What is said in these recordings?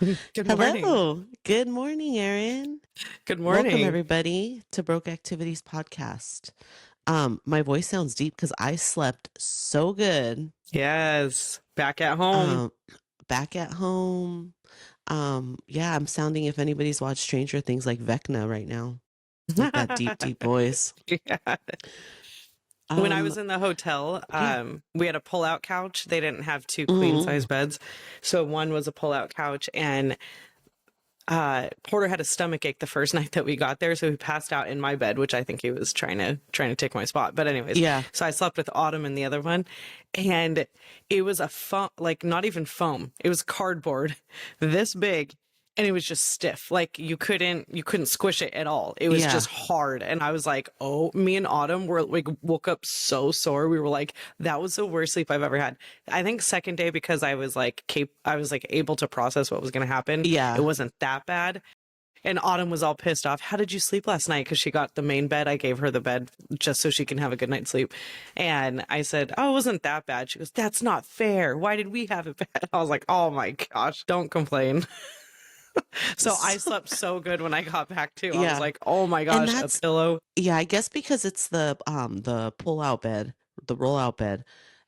Good morning. Hello. Good morning, Erin. Good Welcome morning. everybody to Broke Activities Podcast. My voice sounds deep because I slept so good. Yes, back at home. Um, Back at home. Yeah, I'm sounding if anybody's watched Stranger Things like Vecna right now. Like that deep, deep voice. Yeah. When I Um, was in the hotel, yeah. we had a pull-out couch. They didn't have two Mm, queen-size beds, so one was a pull-out couch, and Porter had a stomach ache the first night that we got there, so he passed out in my bed, which I think he was trying to take my spot. But anyways, yeah. so I slept with Autumn in the other one, and it was a foam, like not even foam. It was cardboard this big, and it was just stiff. Like you couldn't squish it at all. It was Yeah. just hard. And I was like, oh, me and Autumn were like woke up so sore. We were like, that was the worst sleep I've ever had. I think second day because I was like able to process what was going to happen. It Yeah. wasn't that bad. And Autumn was all pissed off. How did you sleep last night? Because she got the main bed. I gave her the bed just so she can have a good night's sleep. And I said, oh, it wasn't that bad. She goes, that's not fair. Why did we have it bad? I was like, oh my gosh, don't complain. So I So, slept so good when I got back too. I was yeah. like, oh my And gosh, a that's pillow. yeah, I guess because it's the pull out bed, the roll out bed.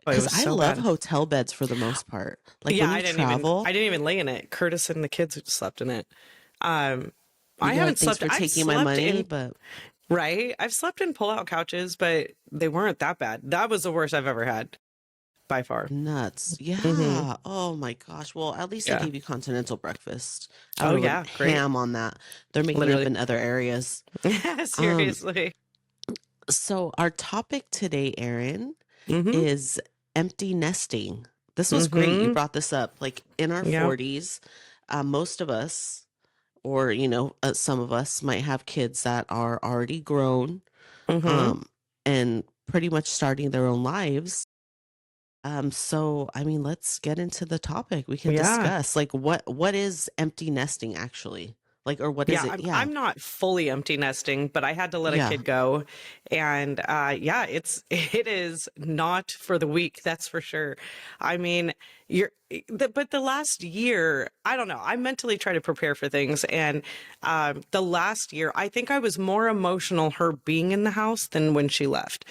Oh, it Because was I so love bad. hotel beds for the most part. Like Yeah, when you travel, I didn't even lay in it. Curtis and the kids slept in it. Um, I you're like, haven't thanks slept. for I've taking my slept money, in but right. I've slept in pull-out couches, but they weren't that bad. That was the worst I've ever had by far. nuts. Hmm. Yeah. Oh my gosh. Well, at least they Yeah. gave you continental breakfast. I would Oh have went yeah. Great. ham on that. They're making up Literally. in other areas. Um, Seriously. so our topic today, Erin, Hmm. is empty nesting. This was great. You Hmm. brought this up. Like in our Yep. 40s, most of us, or some of us might have kids that are already grown, Hmm. um, and pretty much starting their own lives. So I mean, let's get into the topic. We can Yeah. discuss like what is empty nesting actually? Like, or what is Yeah, it? Yeah. I'm not fully empty nesting, but I had to let a Yeah. kid go, and yeah, it is not for the weak, that's for sure. I mean, but the last year, I don't know. I mentally try to prepare for things, and the last year, I think I was more emotional her being in the house than when she left.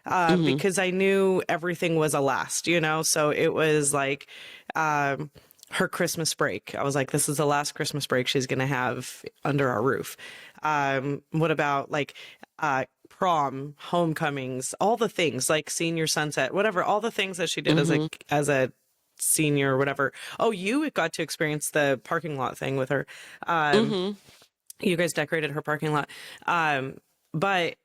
Hmm. Because I knew everything was a last, so it was like, um, her Christmas break. I was like, this is the last Christmas break she's going to have under our roof. What about like prom, homecomings, all the things like senior sunset, whatever, all the things that she did Hmm. as a senior or whatever. Oh, you got to experience the parking lot thing with her. Um, Hmm. you guys decorated her parking lot. But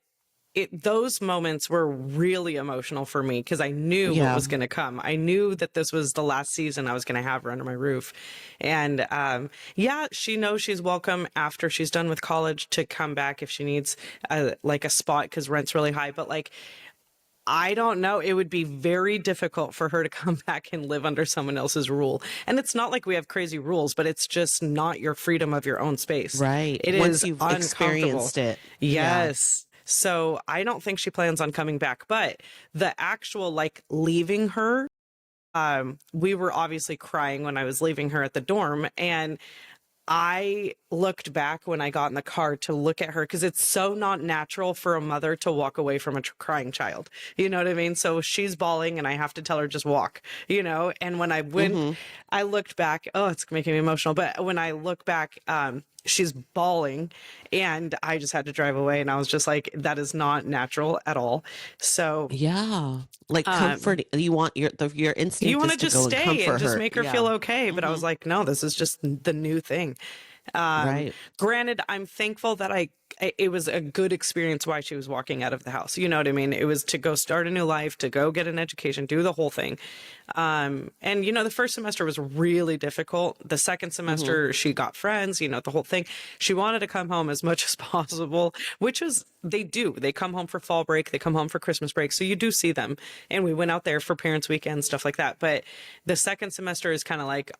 those moments were really emotional for me because I knew what Yeah. was going to come. I knew that this was the last season I was going to have her under my roof. And yeah, she knows she's welcome after she's done with college to come back if she needs like a spot because rent's really high. But like, I don't know. It would be very difficult for her to come back and live under someone else's rule. And it's not like we have crazy rules, but it's just not your freedom of your own space. Right. It Once is you've uncomfortable. experienced it. Yeah. Yes. So I don't think she plans on coming back, but the actual like leaving her, we were obviously crying when I was leaving her at the dorm. And I looked back when I got in the car to look at her because it's so not natural for a mother to walk away from a crying child. You know what I mean? So she's bawling and I have to tell her just walk, And when I went, Hmm. I looked back. Oh, it's making me emotional. But when I look back, she's bawling and I just had to drive away. And I was just like, that is not natural at all. So, Yeah. Like um, comfort. You want your you instinct want is to to just go and stay and comfort just her. make her feel Yeah. okay. But I Hmm. was like, no, this is just the new thing. Um, Right. Granted, I'm thankful that it was a good experience why she was walking out of the house. You know what I mean? It was to go start a new life, to go get an education, do the whole thing. And the first semester was really difficult. The second Hmm. semester, she got friends, the whole thing. She wanted to come home as much as possible, which is, they do. They come home for fall break, they come home for Christmas break. So you do see them. And we went out there for parents' weekend, stuff like that. But the second semester is kind of like,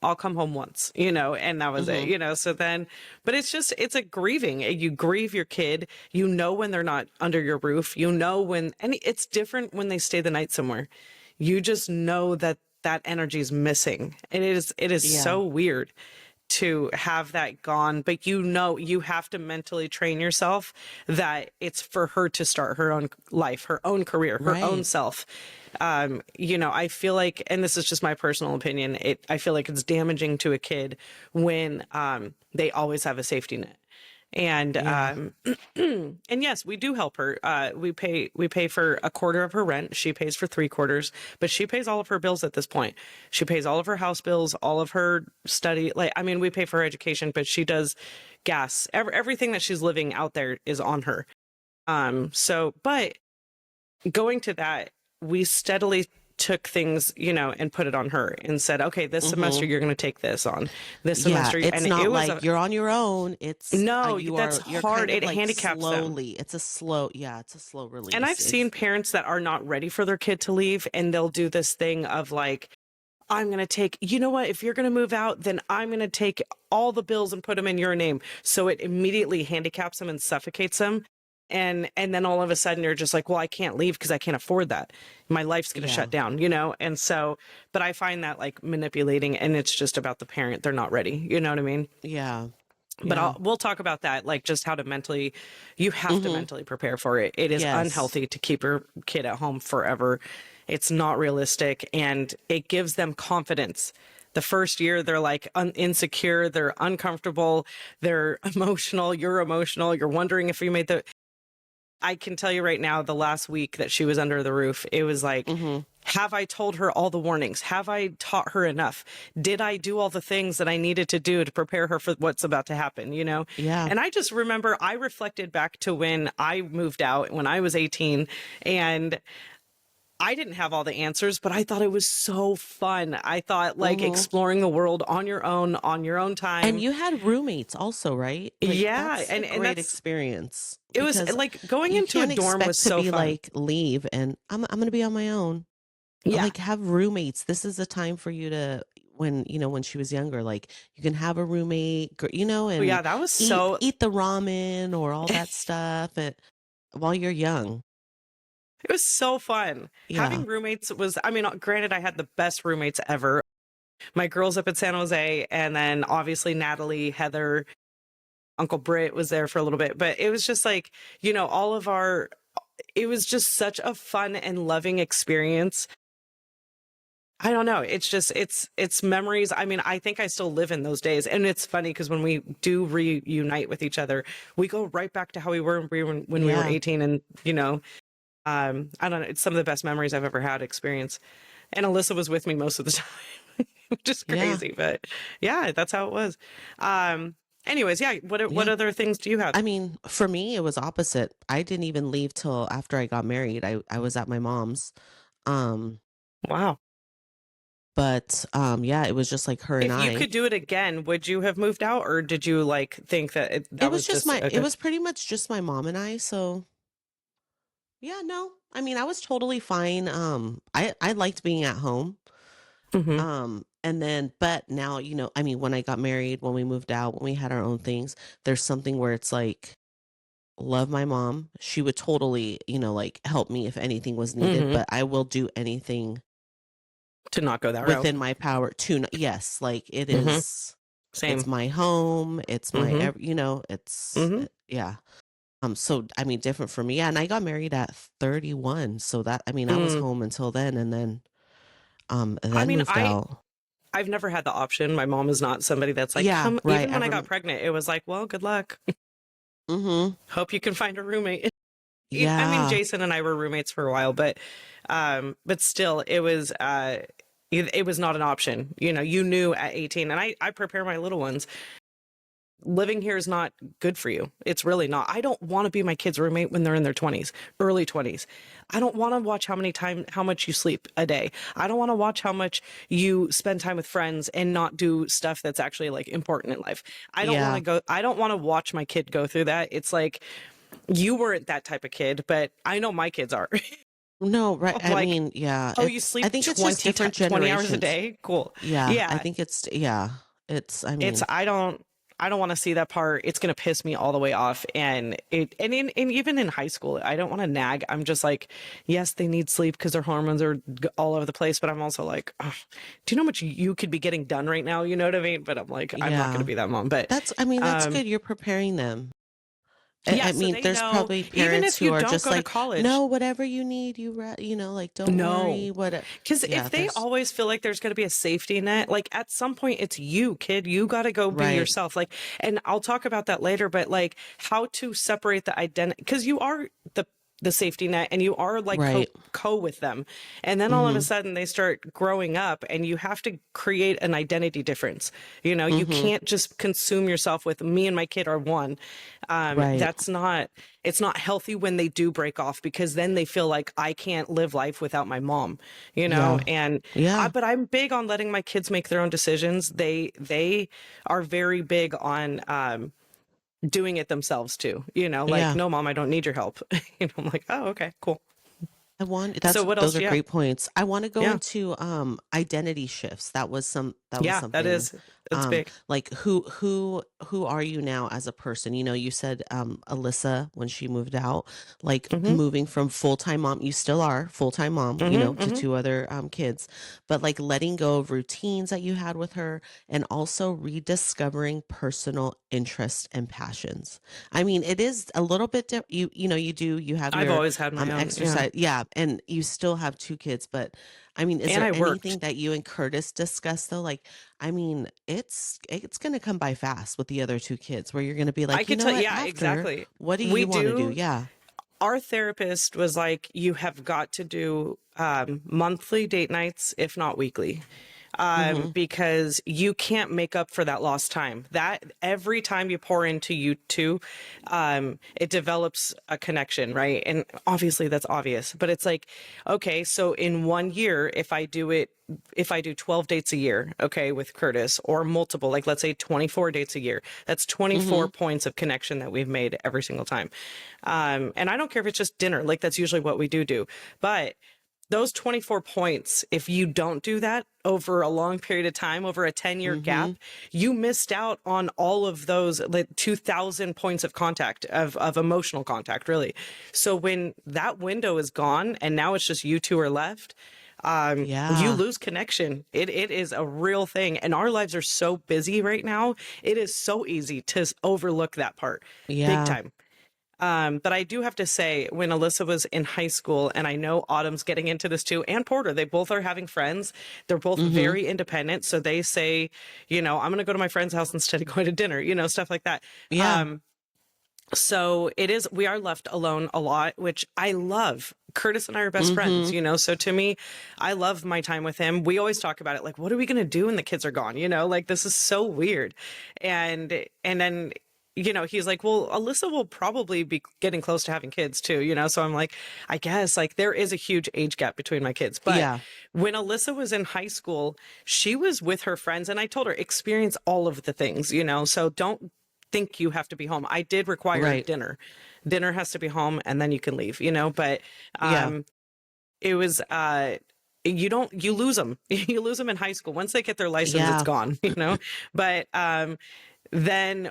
I'll come home once, and that was it, Hmm. So then, but it's a grieving. You grieve your kid, when they're not under your roof, and it's different when they stay the night somewhere. You just know that that energy is missing. And it is Yeah. so weird to have that gone, but you have to mentally train yourself that it's for her to start her own life, her own career, her own Right. self. I feel like, and this is just my personal opinion, I feel like it's damaging to a kid when they always have a safety net. And Yeah. and yes, we do help her. We pay for a quarter of her rent. She pays for three quarters, but she pays all of her bills at this point. She pays all of her house bills, all of her study. Like, I mean, we pay for her education, but she does gas. Everything that she's living out there is on her. But going to that, we steadily took things, and put it on her and said, okay, this semester Mm-hmm. you're going to take this on this Yeah, semester. it's And it not was like you're on your own. It's no, that's you're hard. kind of It like handicaps them. slowly. It's a slow And release. I've seen It's parents that are not ready for their kid to leave, and they'll do this thing of like, I'm going to take, you know what, if you're going to move out, then I'm going to take all the bills and put them in your name. So it immediately handicaps them and suffocates them. And then all of a sudden you're just like, well, I can't leave because I can't afford that. My life's going to yeah. shut down, And so, but I find that like manipulating, and it's just about the parent. They're not ready. You know what I mean? Yeah. But Yeah. we'll talk about that, like just how to mentally, you have to Mm-hmm. mentally prepare for it. It is Yes. unhealthy to keep your kid at home forever. It's not realistic, and it gives them confidence. The first year, they're like insecure, they're uncomfortable, they're emotional. You're wondering if you made I can tell you right now, the last week that she was under the roof, it was like, Mm-hmm. have I told her all the warnings? Have I taught her enough? Did I do all the things that I needed to do to prepare her for what's about to happen, Yeah. And I just remember I reflected back to when I moved out when I was 18, and I didn't have all the answers, but I thought it was so fun. I thought like Mm-hmm. exploring the world on your own And time. you had roommates also, right? Like Yeah, that's a and great that's experience it was because like going you into a can't dorm was expect to so be fun. like leave and I'm going to be on my own. Yeah. Like have roommates. This is a time for you to when she was younger, like you can have a roommate, and Yeah, that was eat so eat the ramen or all that stuff while you're young. it was so fun. Yeah. Having roommates was, I mean, granted, I had the best roommates ever. My girls up at San Jose, and then obviously Natalie, Heather, Uncle Britt was there for a little bit. But it was just like, it was just such a fun and loving experience. I don't know. It's just, it's memories. I mean, I think I still live in those days. And it's funny because when we do reunite with each other, we go right back to how we were when we were Yeah. 18. And, I don't know. It's some of the best memories I've ever had experience. And Alyssa was with me most of the time, which is Yeah. crazy. But yeah, that's how it was. Anyways, yeah. What Yeah. other things do you have? I mean, for me, it was opposite. I didn't even leave till after I got married. I was at my mom's. Um, Wow. but yeah, it was just like her and If you I. could do it again, would you have moved out, or did you like think that It that was was just just it okay? was pretty much just my mom and I. So yeah, no. I mean, I was totally fine. I liked being at home. Hmm. And then but now, I mean, when I got married, when we moved out, when we had our own things, there's something where it's like love my mom. She would totally, like help me if anything was needed, Hmm. but I will do anything To not go that route. within my power to yes, like Hmm. it's Same. my home, it's my Hmm. Hmm. yeah. So I mean different for me. Yeah, and I got married at 31, so that I mean I was Mm. home until then and I then mean, moved out. I've never had the option. My mom is not somebody that's like, Yeah, come. right. Even when I got pregnant, it was like, well, good luck. Mhm. Hope you can find a roommate. I mean, Yeah. Jason and I were roommates for a while, but still, it was not an option. You knew at 18, and I prepare my little ones. Living here is not good for you. It's really not. I don't want to be my kid's roommate when they're in their 20s, early 20s. I don't want to watch how much you sleep a day. I don't want to watch how much you spend time with friends and not do stuff that's actually like important in life. Yeah. I don't want to watch my kid go through that. It's like you weren't that type of kid, but I know my kids are. No, right. I'm I like, mean, yeah, oh, you I sleep think it's just different 20 hours a generations. day? Cool. Yeah, I Yeah. think it's yeah. It's I It's mean, I don't I don't want to see that part. It's going to piss me all the way off. And even in high school, I don't want to nag. I'm just like, yes, they need sleep because their hormones are all over the place. But I'm also like, oh, do you know how much you could be getting done right now? You know what I mean? But I'm like, I'm not going to Yeah. be that mom. But I mean, that's um, good. You're preparing them. yeah, I so mean, they there's know probably even parents if who you are don't just go to like, college, no, whatever you need, like, don't no. worry. What? Because Yeah, if they there's always feel like there's going to be a safety net, like at some point it's you, kid. You got to go be right. yourself. Like, and I'll talk about that later, but like how to separate the identity, because you are the safety net and you are like Right. co with them. And then all of a Mm-hmm. sudden they start growing up and you have to create an identity difference. You know, you Mm-hmm. can't just consume yourself with me and my kid are one. Right. That's not, it's not healthy when they do break off because then they feel like I can't live life without my mom, you know? Yeah. And Yeah. but I'm big on letting my kids make their own decisions. They are very big on doing it themselves too. You know, like, Yeah. no, mom, I don't need your help. You know, I'm like, oh, okay, cool. So That's what else those do are you have? great points. I want to go Yeah. into identity shifts. That was Yeah, that something is, it's big. like who are you now as a person? You said Alyssa when she moved out, like Mm-hmm. moving from full-time mom, you still are full-time mom, Mm-hmm. to Mm-hmm. two other kids, but like letting go of routines that you had with her and also rediscovering personal interests and passions. I mean, it is a little bit you have I've your always had my own. Yeah. exercise. Yeah. And you still have two kids, but I mean, is And there I anything worked. that you and Curtis discussed though? Like, I mean, it's going to come by fast with the other two kids where you're going to be I like, you could know tell, what, yeah, after, exactly. what do We you want to do? do. Yeah. Our therapist was like, you have got to do monthly date nights, if not weekly, Mm-hmm. because you can't make up for that lost time. That every time you pour into you two, it develops a connection, right? And obviously that's obvious, but it's like, okay, so in 1 year, if I do 12 dates a year, okay, with Curtis or multiple, like let's say 24 dates a year, that's 24 Mm-hmm. points of connection that we've made every single time. And I don't care if it's just dinner, like that's usually what we do. But those 24 points, if you don't do that over a long period of time, over a 10-year Mm-hmm. gap, you missed out on all of those like 2,000 points of contact, of emotional contact, really. So when that window is gone and now it's just you two are left, you Yeah. lose connection. It is a real thing. And our lives are so busy right now. It is so easy to overlook that part big Yeah. time. But I do have to say, when Alyssa was in high school, and I know Autumn's getting into this too, and Porter, they both are having friends. They're both Mm-hmm. very independent. So they say, I'm going to go to my friend's house instead of going to dinner, stuff like that. Yeah. Um, so we are left alone a lot, which I love. Curtis and I are best friends, Mm-hmm. so to me, I love my time with him. We always talk about it, like, what are we going to do when the kids are gone? Like, this is so weird. And then, he's like, well, Alyssa will probably be getting close to having kids too, so I'm like, I guess, like, there is a huge age gap between my kids. But Yeah. when Alyssa was in high school, she was with her friends, and I told her, experience all of the things, so don't think you have to be home. I did require Right. dinner. Dinner has to be home and then you can leave, but Yeah. it was you lose them. You lose them in high school. Once they get their license, it's Yeah. gone, But then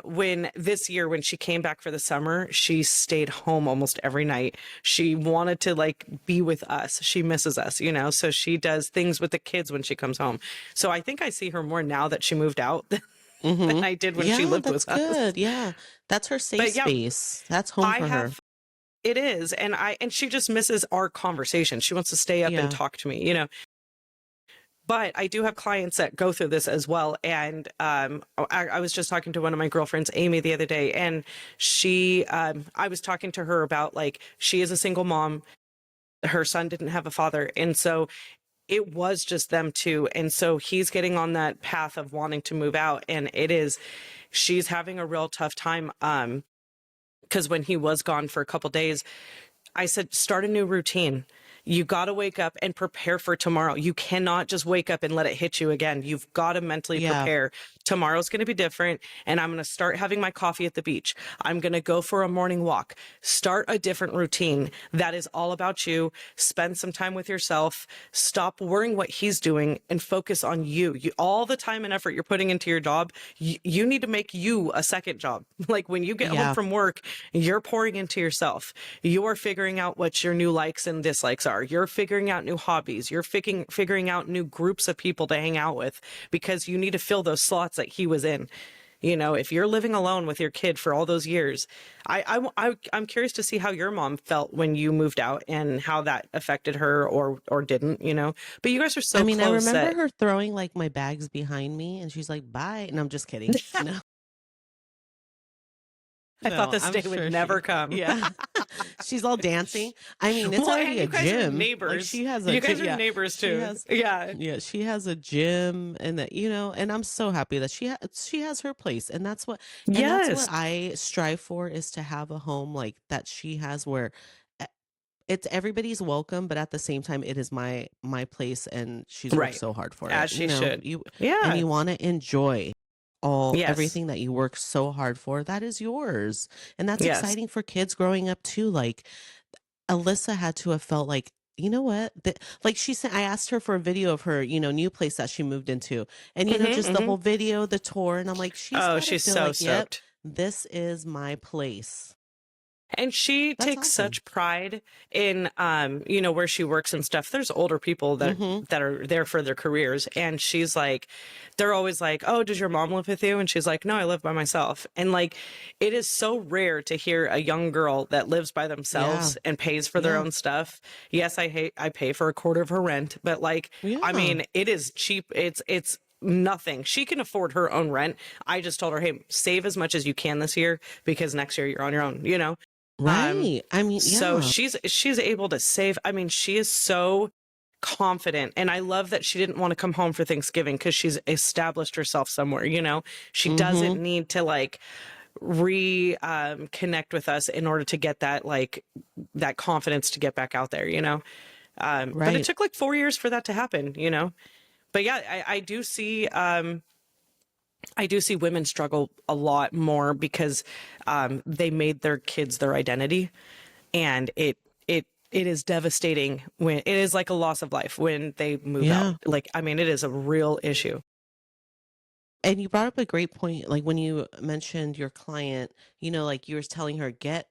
this year when she came back for the summer, she stayed home almost every night. She wanted to like be with us. She misses us, so she does things with the kids when she comes home. So I think I see her more now that she moved out than Mm-hmm. I did when she Yeah, lived that's with us. good. Yeah. That's her safe But yeah, space. That's home I for her. have it is, and she just misses our conversation. She wants to stay up and Yeah. talk to me. But I do have clients that go through this as well. And I was just talking to one of my girlfriends, Amy, the other day, and I was talking to her about like, she is a single mom. Her son didn't have a father. And so it was just them two. And so he's getting on that path of wanting to move out. And she's having a real tough time. Because when he was gone for a couple days, I said, start a new routine. You got to wake up and prepare for tomorrow. You cannot just wake up and let it hit you again. You've got to mentally Yeah. prepare. Tomorrow's going to be different, and I'm going to start having my coffee at the beach. I'm going to go for a morning walk. Start a different routine that is all about you. Spend some time with yourself. Stop worrying what he's doing and focus on you. All the time and effort you're putting into your job, you need to make you a second job. Like when you get home Yeah. from work, you're pouring into yourself. You're figuring out what your new likes and dislikes are. You're figuring out new hobbies. You're figuring out new groups of people to hang out with, because you need to fill those slots that he was in. You know, if you're living alone with your kid for all those years, I'm curious to see how your mom felt when you moved out and how that affected her or didn't, you know. But you guys are I so mean, I close remember that her throwing like my bags behind me and she's like, bye. And I'm just kidding. No, I thought no, this I'm day would sure never she, come. yeah. She's all dancing. I mean, it's Well, already and a you guys are gym. Like neighbors. she has a You gym. guys are Yeah. neighbors She too. has, Yeah. yeah, she has a gym and that, and I'm so happy that she has her place. And that's what Yes. I strive for, is to have a home like that she has, where eh, it's everybody's welcome, but at the same time it is my place, and she's worked Right. so hard for it. As she should. And Yeah. you want to enjoy Yes. everything that you work so hard for, that is yours. And that's Yes. exciting for kids growing up too. Like Alyssa had to have felt like, you know what? Like she said, I asked her for a video of her, new place that she moved into. And, just the Hmm. whole video, the tour. And I'm like, she's Oh, got to she's feel so like, yep, stoked. this is my place. And she That's takes awesome. such pride in where she works and stuff. There's older people Mm-hmm. that are there for their careers, and she's like, they're always like, "Oh, does your mom live with you?" And she's like, "No, I live by myself." And like, it is so rare to hear a young girl that lives by Yeah. themselves and pays for their Yeah. own stuff. Yes, I pay for a quarter of her rent, but like, I Yeah. mean, it is cheap. It's nothing. She can afford her own rent. I just told her, "Hey, save as much as you can this year, because next year you're on your own," you know? Right. I mean, So yeah. she's able to save. I mean, she is so confident, and I love that she didn't want to come home for Thanksgiving because she's established herself somewhere, you know. She doesn't Mm-hmm. need to like connect with us in order to get that like that confidence to get back out there, you know. But it Right. took like 4 years for that to happen, you know. But yeah, I do see women struggle a lot more because they made their kids their identity, and it is devastating when it is like a loss of life when they move out. Yeah. Like, I mean, it is a real issue. And you brought up a great point, like when you mentioned your client, like you were telling her, get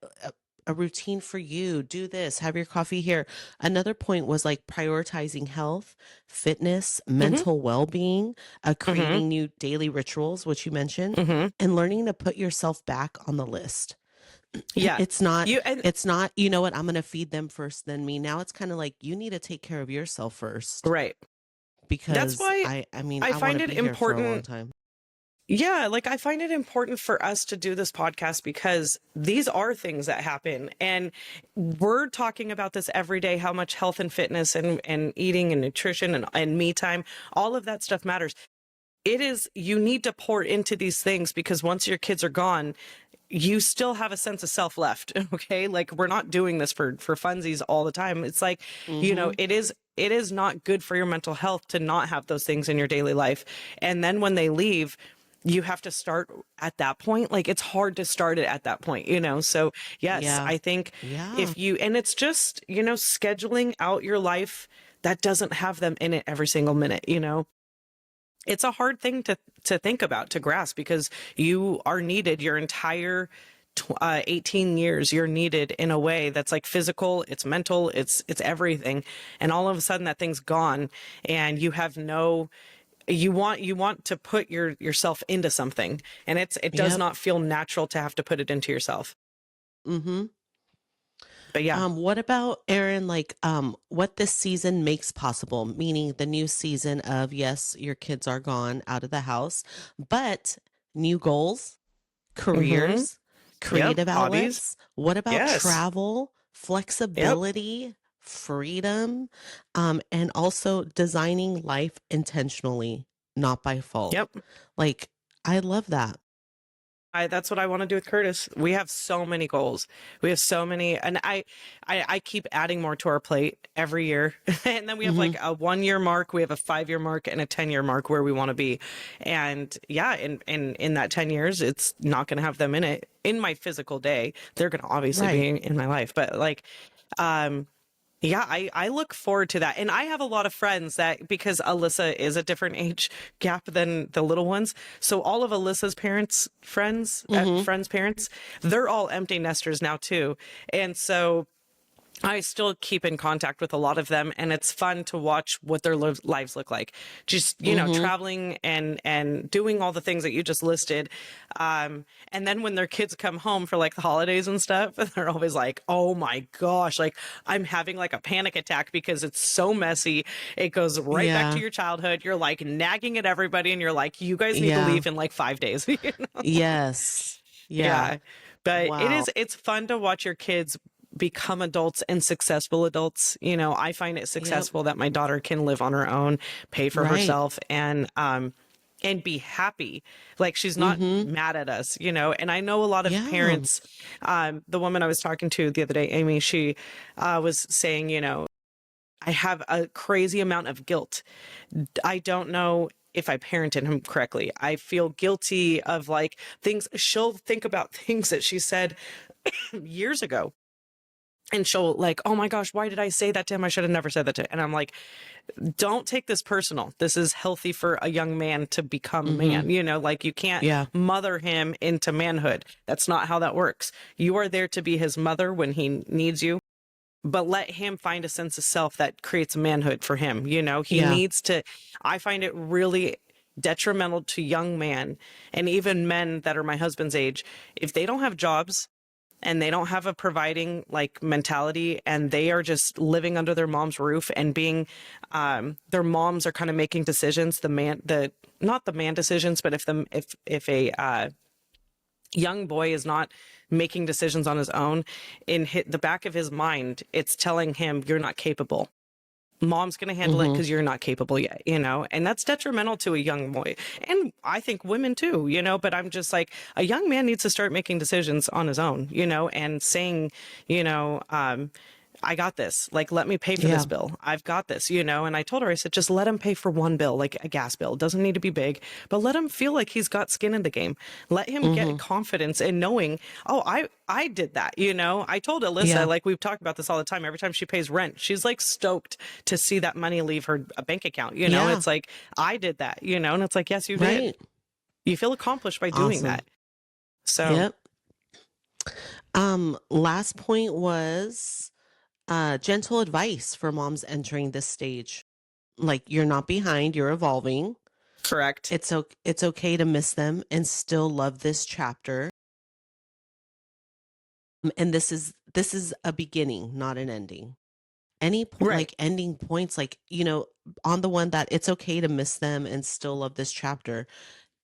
a routine for you, do this, have your coffee here. Another point was like prioritizing health, fitness, Hmm. mental well-being, Hmm. creating new daily rituals, which you mentioned, Hmm. and learning to put yourself back on the list. Yeah. It's not, You and it's not, you know what, I'm going to feed them first, then me. Now it's kind of like you need to take care of yourself first, Right. That's because why I mean, I I want to find it be here for a long important. time. Yeah, like I find it important for us to do this podcast because these are things that happen, and we're talking about this every day, how much health and fitness and eating and nutrition and me time, all of that stuff matters. It is, you need to pour into these things because once your kids are gone, you still have a sense of self left. Okay. Like we're not doing this for funsies all the time. It's like, Mm-hmm. it is not good for your mental health to not have those things in your daily life. And then when they leave, you have to start at that point. Like it's hard to start it at that point, you know? So yes, Yeah. I think Yeah. if you, and it's just, scheduling out your life that doesn't have them in it every single minute, you know? It's a hard thing to think about, to grasp, because you are needed your entire 18 years. You're needed in a way that's like physical, it's mental, it's everything. And all of a sudden that thing's gone, and you have no, you want to put yourself into something, and it does Yep. not feel natural to have to put it into yourself. Mm-hmm. But yeah. What about Erin, like what this season makes possible, meaning the new season of, yes, your kids are gone out of the house, but new goals, Mm-hmm. careers, Yep. creative Hobbies. outlets. What about Yes. travel, Yep. flexibility, freedom, and also designing life intentionally, not by fault? Yep. Like, I love that. That's what I want to do with Curtis. We have so many goals. We have so many, and I keep adding more to our plate every year. And then we have Mm-hmm. like a 1 year mark, we have a 5 year mark, and a 10 year mark where we want to be. And yeah, in that 10 years, it's not going to have them in it in my physical day. They're going to obviously Right. be in my life, but like, um, yeah, I look forward to that. And I have a lot of friends that, because Alyssa is a different age gap than the little ones. So all of Alyssa's parents, Mm-hmm. friends' parents, they're all empty nesters now too. And so I still keep in contact with a lot of them, and it's fun to watch what their lives look like. Just, Mm-hmm. traveling and doing all the things that you just listed. And then when their kids come home for like the holidays and stuff, they're always like, "Oh my gosh, like I'm having like a panic attack because it's so messy. It goes right back to Yeah. your childhood. You're like nagging at everybody, and you're like, you guys need to Yeah. leave in like 5 days." Yes. Yeah. Yeah. But Wow. it's fun to watch your kids become adults and successful adults. I find it Yep. successful that my daughter can live on her own, pay for Right. herself, and be happy. Like she's not Mm-hmm. mad at us, And I know a lot of Yeah. parents, the woman I was talking to the other day, Amy, she was saying, I have a crazy amount of guilt. I don't know if I parented him correctly. I feel guilty of like things. She'll think about things that she said years ago. And she'll like, oh my gosh, why did I say that to him? I should have never said that to him. And I'm like, don't take this personal. This is healthy for a young man to become a Mm-hmm. man. Like you can't Yeah. mother him into manhood. That's not how that works. You are there to be his mother when he needs you, but let him find a sense of self that creates manhood for him. He Yeah. needs to. I find it really detrimental to young men and even men that are my husband's age. If they don't have jobs and they don't have a providing like mentality, and they are just living under their mom's roof and being, their moms are kind of making decisions, not the man decisions, but if a young boy is not making decisions on his own, the back of his mind, it's telling him you're not capable. Mom's going to handle it Mm-hmm. because you're not capable yet, and that's detrimental to a young boy. And I think women too, but I'm just like, a young man needs to start making decisions on his own, and saying, you know, I got this. Like, let me pay for Yeah. this bill. I've got this, And I told her, I said, just let him pay for one bill, like a gas bill. It doesn't need to be big, but let him feel like he's got skin in the game. Let him get Mm-hmm. confidence in knowing, oh, I did that, I told Alyssa, Yeah. like we've talked about this all the time. Every time she pays rent, she's like stoked to see that money leave her bank account. Yeah. It's like, I did that, and it's like, yes, you did. Right. You feel accomplished by doing Awesome. that. So Yep. Last point was gentle advice for moms entering this stage. Like, you're not behind, you're evolving. correct. It's okay to miss them and still love this chapter. And this is a beginning, not an ending. Any point, Right. like ending points, like, on the one that it's okay to miss them and still love this chapter.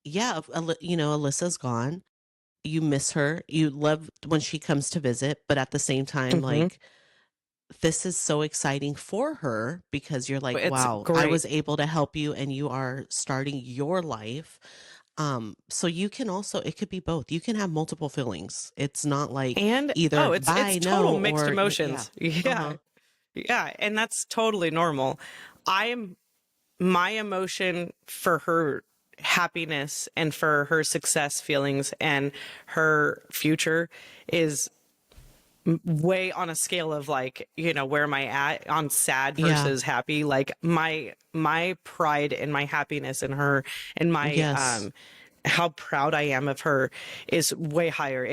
Yeah, Alyssa's gone. You miss her. You love when she comes to visit, but at the same time, Hmm. like, this is so exciting for her because you're like, It's wow, I great. was able to help you and you are starting your life. So you can also, it could be both. You can have multiple feelings. It's not like And either it's bye, total no, mixed or yeah. emotions. Yeah. Uh-huh. Yeah, and that's totally normal. I am My emotion for her happiness and for her success feelings and her future is way on a scale of like, where am I at on sad Yeah. versus happy. Like my pride and my happiness in her, and my Yes. how proud I am of her is way higher.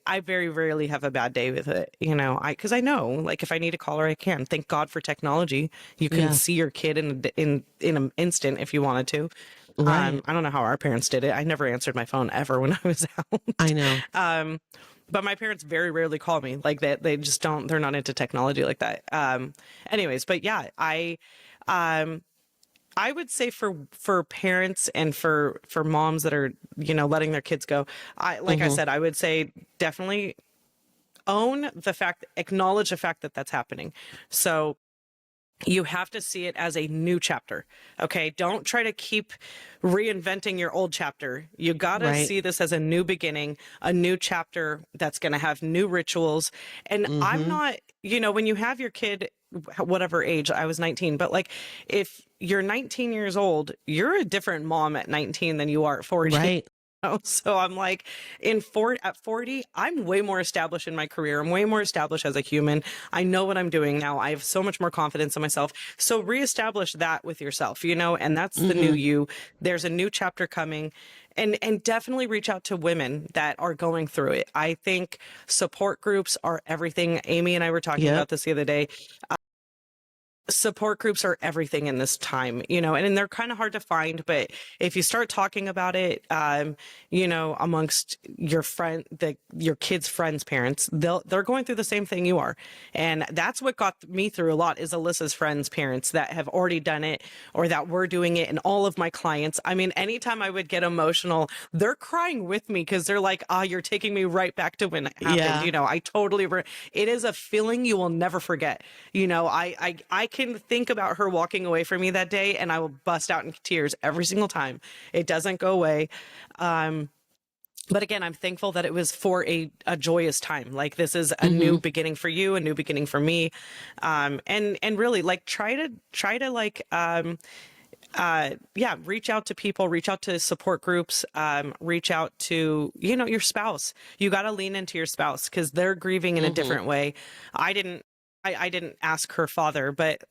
I very rarely have a bad day with it, because I know, like, if I need to call her, I can. Thank God for technology. You can Yeah. see your kid in an instant if you wanted to. Right. I don't know how our parents did it. I never answered my phone ever when I was out. I know. But my parents very rarely call me. Like, they just don't. They're not into technology like that. Anyways, but yeah, um, I would say for parents and for moms that are, letting their kids go, like I Mm-hmm. said, I would say definitely acknowledge the fact that that's happening. So you have to see it as a new chapter. Okay. Don't try to keep reinventing your old chapter. You got to Right. see this as a new beginning, a new chapter that's going to have new rituals. And I'm Mm-hmm. not, when you have your kid, whatever age, I was 19, but like if you're 19 years old, you're a different mom at 19 than you are at 40. Right. So I'm like at 40, I'm way more established in my career. I'm way more established as a human. I know what I'm doing now. I have so much more confidence in myself. So reestablish that with yourself, and that's the new Mm-hmm. you. There's a new chapter coming. And definitely reach out to women that are going through it. I think support groups are everything. Amy and I were talking Yep. about this the other day. Support groups are everything in this time, and they're kind of hard to find, but if you start talking about it, amongst your kids' friends' parents, they're going through the same thing you are. And that's what got me through a lot is Alyssa's friends' parents that have already done it or that were doing it. And all of my clients, I mean, anytime I would get emotional, they're crying with me because they're like, you're taking me right back to when it happened. Yeah. I totally, it is a feeling you will never forget. I can think about her walking away from me that day and I will bust out in tears every single time. It doesn't go away. But again, I'm thankful that it was for a joyous time. Like this is a Mm-hmm. new beginning for you, a new beginning for me. And really like try to like, reach out to people, reach out to support groups, reach out to, your spouse. You got to lean into your spouse because they're grieving in a Mm-hmm. different way. I didn't ask her father, but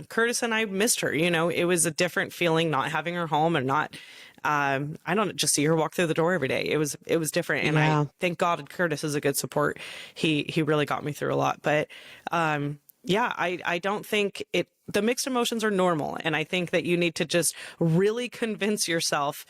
Curtis and I missed her. It was a different feeling not having her home and not. I don't just see her walk through the door every day. It was different, and I Yeah. thank God Curtis is a good support. He really got me through a lot, but I don't think it. The mixed emotions are normal, and I think that you need to just really convince yourself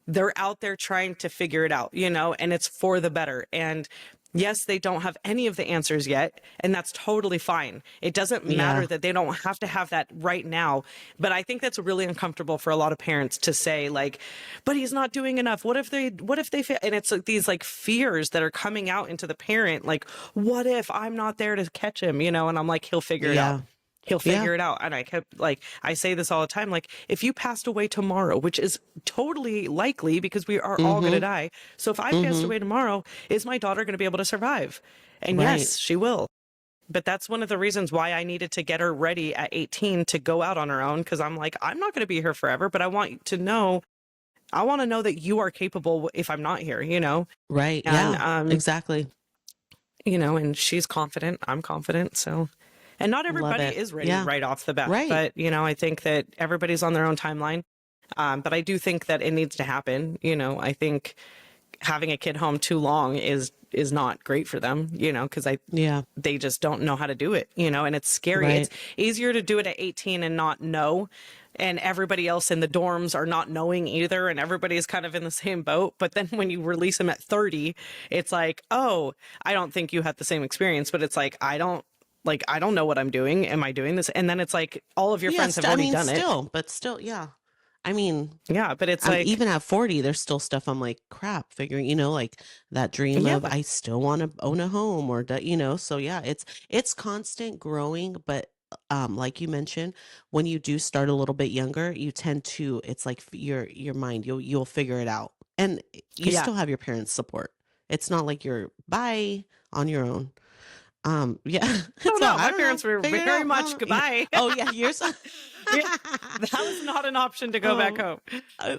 they're out there trying to figure it out, and it's for the better. And yes, they don't have any of the answers yet, and that's totally fine. It doesn't matter Yeah. that they don't have to have that right now. But I think that's really uncomfortable for a lot of parents to say like, but he's not doing enough. What if they fail? And it's like these like fears that are coming out into the parent. Like, what if I'm not there to catch him, and I'm like, he'll figure it out. Yeah. He'll Yeah. figure it out. And I kept like, I say this all the time, like if you passed away tomorrow, which is totally likely because we are all going to Mm-hmm. die. So if I passed Mm-hmm. away tomorrow, is my daughter going to be able to survive? And Right. yes, she will. But that's one of the reasons why I needed to get her ready at 18 to go out on her own. Cause I'm like, I'm not going to be here forever, but I want to know that you are capable if I'm not here, Right. and, Yeah. Exactly. and she's confident. I'm confident. So, and not Love everybody it. is ready Yeah. right off the bat, Right. but, I think that everybody's on their own timeline. But I do think that it needs to happen. I think having a kid home too long is not great for them, because Yeah. they just don't know how to do it, and it's scary. It's Right. easier to do it at 18 and not know. And everybody else in the dorms are not knowing either. And everybody's kind of in the same boat. But then when you release them at 30, it's like, oh, I don't think you had the same experience, but it's like, I don't know what I'm doing. Am I doing this? And then it's like all of your Yeah. friends have I already mean, done it. still, yeah. I mean, Yeah. But it's I'm like, even at 40, there's still stuff I'm like, crap, figuring, like that dream yeah, of I still want to own a home or, so yeah, it's constant growing, but like you mentioned, when you do start a little bit younger, you tend to, it's like your mind, you'll figure it out. And you yeah. still have your parents' support. It's not like you're bye on your own. Yeah, Oh it's no, I my don't know, parents were figure it very out. I much don't know. Yeah. goodbye. Oh yeah, yours. Yeah, that was not an option to go back Oh, home. uh,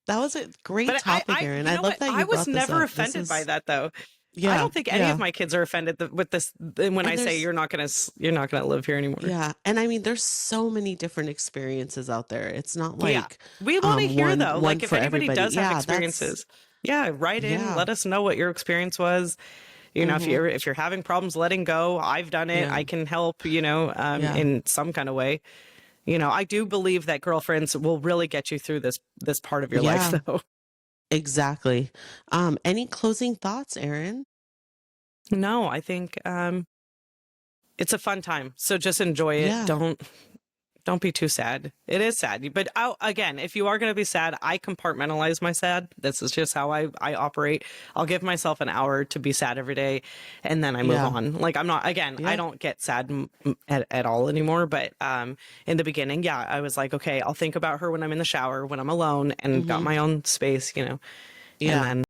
that was a great But topic, Erin. you I know love what? that I you was brought this never up. This offended by is, that though. I yeah, don't think any of yeah. my kids are offended with this when I And say there's, you're not gonna live here anymore. yeah. And I mean, there's so many different experiences out there. It's not Yeah, like, we want to hear though. one Like if for anybody everybody. does have Yeah, that's, experiences, yeah, write in. yeah. Let us know what your experience was. Mm-hmm. If you're having problems letting go, I've done it. Yeah, I can help. yeah, In some kind of way. I do believe that girlfriends will really get you through this part of your life, yeah, though. exactly. Any closing thoughts, Erin? No, I think it's a fun time. So just enjoy it. Yeah, Don't be too sad. It is sad. But again, if you are going to be sad, I compartmentalize my sad. This is just how I operate. I'll give myself an hour to be sad every day and then I move Yeah. on. Like I'm not, again, I Yeah. don't get sad at all anymore. But in the beginning, yeah, I was like, okay, I'll think about her when I'm in the shower, when I'm alone and got Mm-hmm. my own space, you know, and Yeah. then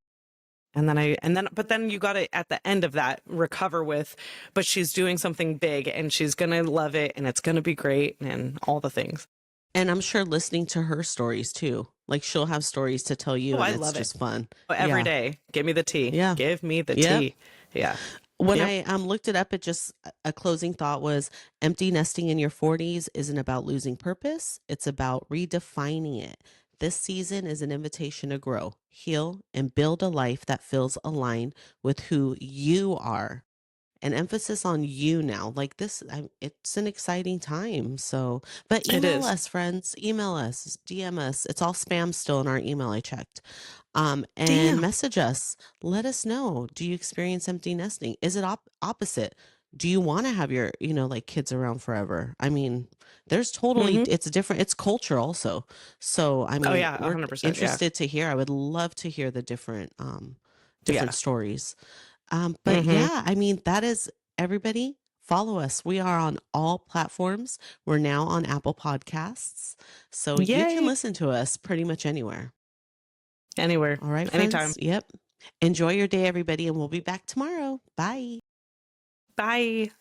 but then you got to, at the end of that, recover with, but she's doing something big and she's going to love it and it's going to be great and all the things. And I'm sure listening to her stories too. Like she'll have stories to tell you Oh, and I it's love it. just fun. Every Yeah. day. Give me the tea. Yeah. Give me the Yep. tea. Yeah. When Yep. I looked it up, it just a closing thought was empty nesting in your 40s isn't about losing purpose. It's about redefining it. This season is an invitation to grow, heal, and build a life that feels aligned with who you are. An emphasis on you now. Like this, it's an exciting time. So, but It email is. us, friends. Email us, DM us. It's all spam still in our email. I checked. And Damn. message us. Let us know. Do you experience empty nesting? Is it opposite? Do you want to have your, like kids around forever? I mean, there's totally, Mm-hmm. it's different. It's culture also. So, I Oh, mean, yeah. we're 100%. Yeah. interested to hear. I would love to hear the different Yeah. stories. But Mm-hmm. yeah, I mean, that is everybody. Follow us. We are on all platforms. We're now on Apple Podcasts. So you can Yay. listen to us pretty much anywhere. Anywhere. All right, Anytime. friends. Yep. Enjoy your day, everybody, and we'll be back tomorrow. Bye. Bye.